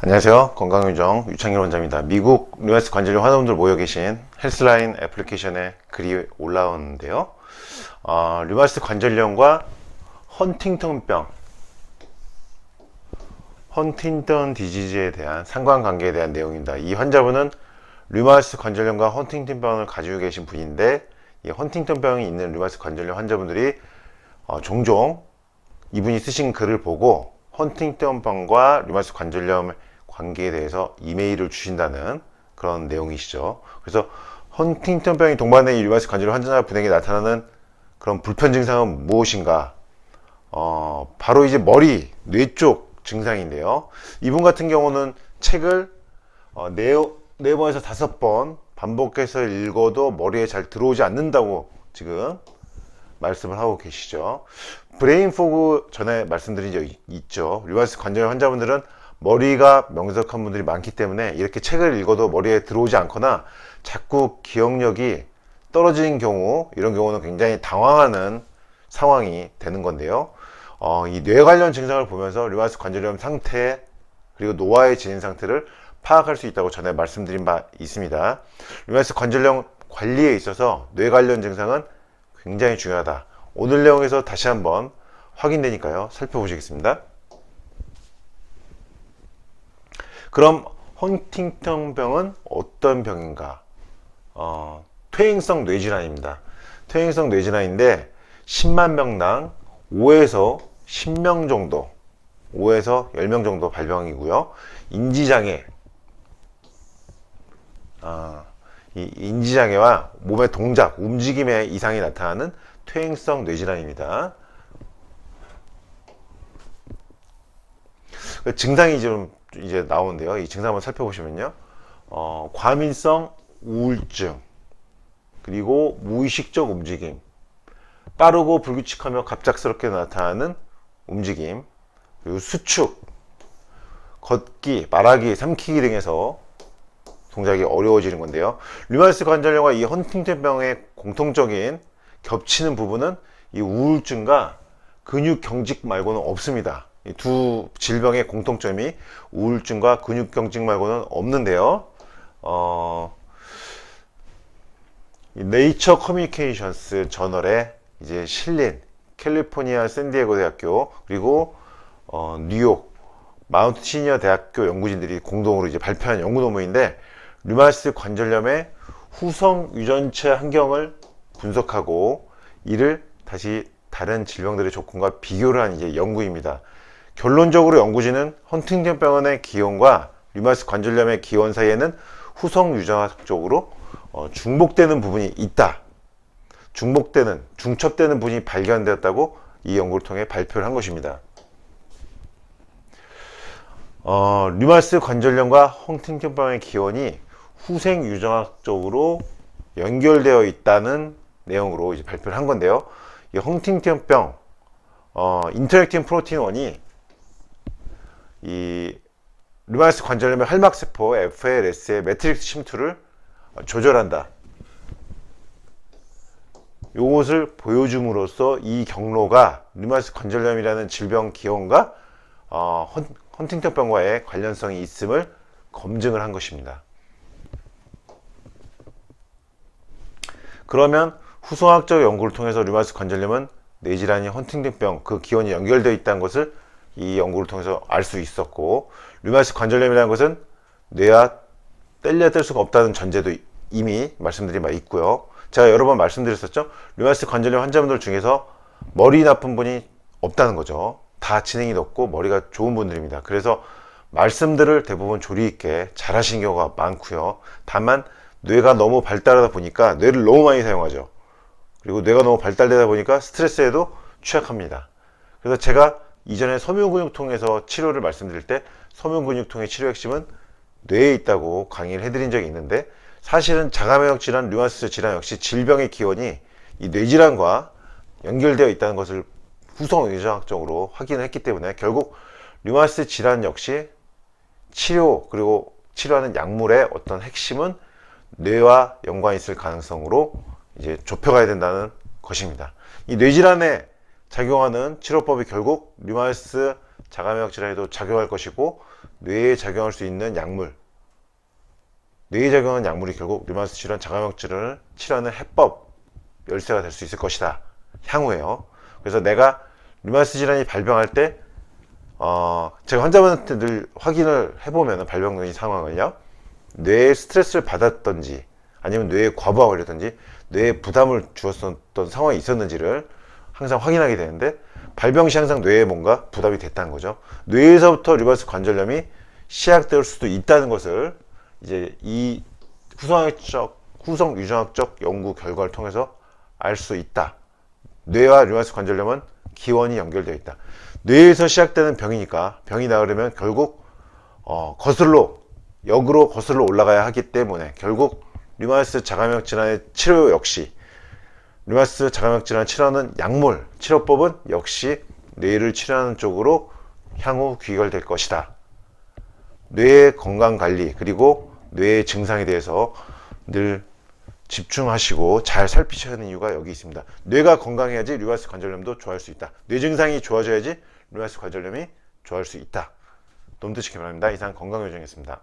안녕하세요. 건강요정 유창일 원장입니다. 미국 류마티스 관절염 환자분들 모여 계신 헬스라인 애플리케이션에 글이 올라오는데요. 류마티스 관절염과 헌팅턴 디지즈에 대한 상관관계에 대한 내용입니다. 이 환자분은 류마티스 관절염과 헌팅턴병을 가지고 계신 분인데, 이 헌팅턴병이 있는 류마티스 관절염 환자분들이 종종 이분이 쓰신 글을 보고 헌팅턴병과 류마티스 관절염 관계에 대해서 이메일을 주신다는 그런 내용이시죠. 그래서 헌팅턴병이 동반된 이 류마티스 관절염 환자분에게 나타나는 그런 불편 증상은 무엇인가? 바로 이제 머리, 뇌 쪽 증상인데요. 이분 같은 경우는 책을 4번에서 5번 반복해서 읽어도 머리에 잘 들어오지 않는다고 지금 말씀을 하고 계시죠. 브레인 포그 전에 말씀드린 적 있죠. 류마티스 관절염 환자분들은 머리가 명석한 분들이 많기 때문에 이렇게 책을 읽어도 머리에 들어오지 않거나 자꾸 기억력이 떨어지는 경우, 이런 경우는 굉장히 당황하는 상황이 되는 건데요. 이 뇌 관련 증상을 보면서 류마티스 관절염 상태 그리고 노화의 진행 상태를 파악할 수 있다고 전에 말씀드린 바 있습니다. 류마티스 관절염 관리에 있어서 뇌 관련 증상은 굉장히 중요하다. 오늘 내용에서 다시 한번 확인되니까요. 살펴보시겠습니다. 그럼 헌팅턴병은 어떤 병인가? 퇴행성 뇌질환입니다. 퇴행성 뇌질환인데 10만 명당 5에서 10명 정도, 5에서 10명 정도 발병이고요. 인지장애, 이 인지장애와 몸의 동작, 움직임에 이상이 나타나는 퇴행성 뇌질환입니다. 증상이 좀 이제 나오는데요. 이 증상 한번 살펴보시면요. 과민성 우울증, 그리고 무의식적 움직임, 빠르고 불규칙하며 갑작스럽게 나타나는 움직임, 그리고 수축, 걷기, 말하기, 삼키기 등에서 동작이 어려워지는 건데요. 류마티스 관절염과 이 헌팅턴병의 공통적인 겹치는 부분은 이 우울증과 근육 경직 말고는 없습니다. 이 두 질병의 공통점이 우울증과 근육 경직 말고는 없는데요. 네이처 커뮤니케이션스 저널에 이제 실린 캘리포니아 샌디에고 대학교 그리고 뉴욕 마운트 시니어 대학교 연구진들이 공동으로 이제 발표한 연구 논문인데, 류마티스 관절염의 후성 유전체 환경을 분석하고 이를 다시 다른 질병들의 조건과 비교를 한 이제 연구입니다. 결론적으로 연구진은 헌팅턴병의 기원과 류마티스 관절염의 기원 사이에는 후성 유전학적으로 중복되는 부분이 있다. 중첩되는 부분이 발견되었다고 이 연구를 통해 발표를 한 것입니다. 류마티스 관절염과 헌팅턴병의 기원이 후생 유전학적으로 연결되어 있다는 내용으로 이제 발표를 한 건데요. 이 헌팅턴병 인터랙틴 프로틴 1이 이 류마티스 관절염의 할막세포 FLS의 매트릭스 침투를 조절한다. 이것을 보여줌으로써 이 경로가 류마티스 관절염이라는 질병 기원과 헌팅턴병과의 관련성이 있음을 검증을 한 것입니다. 그러면 후성학적 연구를 통해서 류마티스 관절염은 뇌질환이 헌팅턴병 그 기원이 연결되어 있다는 것을 이 연구를 통해서 알 수 있었고, 류마티스 관절염이라는 것은 뇌와 뗄래야 뗄 수가 없다는 전제도 이미 말씀드린 바 있고요. 제가 여러 번 말씀드렸었죠. 류마티스 관절염 환자분들 중에서 머리 나쁜 분이 없다는 거죠. 다 지능이 높고 머리가 좋은 분들입니다. 그래서 말씀들을 대부분 조리 있게 잘 하시는 경우가 많고요. 다만 뇌가 너무 발달하다 보니까 뇌를 너무 많이 사용하죠. 그리고 뇌가 너무 발달되다 보니까 스트레스에도 취약합니다. 그래서 제가 이전에 섬유근육통에서 치료를 말씀드릴 때 섬유근육통의 치료 핵심은 뇌에 있다고 강의를 해드린 적이 있는데, 사실은 자가면역 질환, 류마티스 질환 역시 질병의 기원이 이 뇌질환과 연결되어 있다는 것을 후성 유전학적으로 확인을 했기 때문에 결국 류마티스 질환 역시 치료 그리고 치료하는 약물의 어떤 핵심은 뇌와 연관이 있을 가능성으로 이제 좁혀가야 된다는 것입니다. 이 뇌질환에 작용하는 치료법이 결국 류마티스 자가면역 질환에도 작용할 것이고 뇌에 작용할 수 있는 약물, 뇌에 작용하는 약물이 결국 류마티스 질환, 자가면역 질환을 치료하는 해법, 열쇠가 될 수 있을 것이다. 향후에요. 그래서 내가 류마티스 질환이 발병할 때 제가 환자분한테 늘 확인을 해보면 발병 상황을요, 뇌에 스트레스를 받았던지 아니면 뇌에 과부하가 걸렸던지 뇌에 부담을 주었던 상황이 있었는지를 항상 확인하게 되는데, 발병 시 항상 뇌에 뭔가 부담이 됐다는 거죠. 뇌에서부터 류마티스 관절염이 시작될 수도 있다는 것을 이제 이 후성 유전학적 연구 결과를 통해서 알 수 있다. 뇌와 류마티스 관절염은 기원이 연결되어 있다. 뇌에서 시작되는 병이니까 병이 나으려면 결국 역으로 거슬러 올라가야 하기 때문에 결국 류마티스 자가면역 질환의 치료 역시, 류마티스 자가면역 질환 치료하는 약물, 치료법은 역시 뇌를 치료하는 쪽으로 향후 귀결될 것이다. 뇌의 건강관리 그리고 뇌의 증상에 대해서 늘 집중하시고 잘 살피셔야 하는 이유가 여기 있습니다. 뇌가 건강해야지 류마티스 관절염도 좋아할 수 있다. 뇌 증상이 좋아져야지 류마티스 관절염이 좋아할 수 있다. 도움 되시기 바랍니다. 이상 건강요정이었습니다.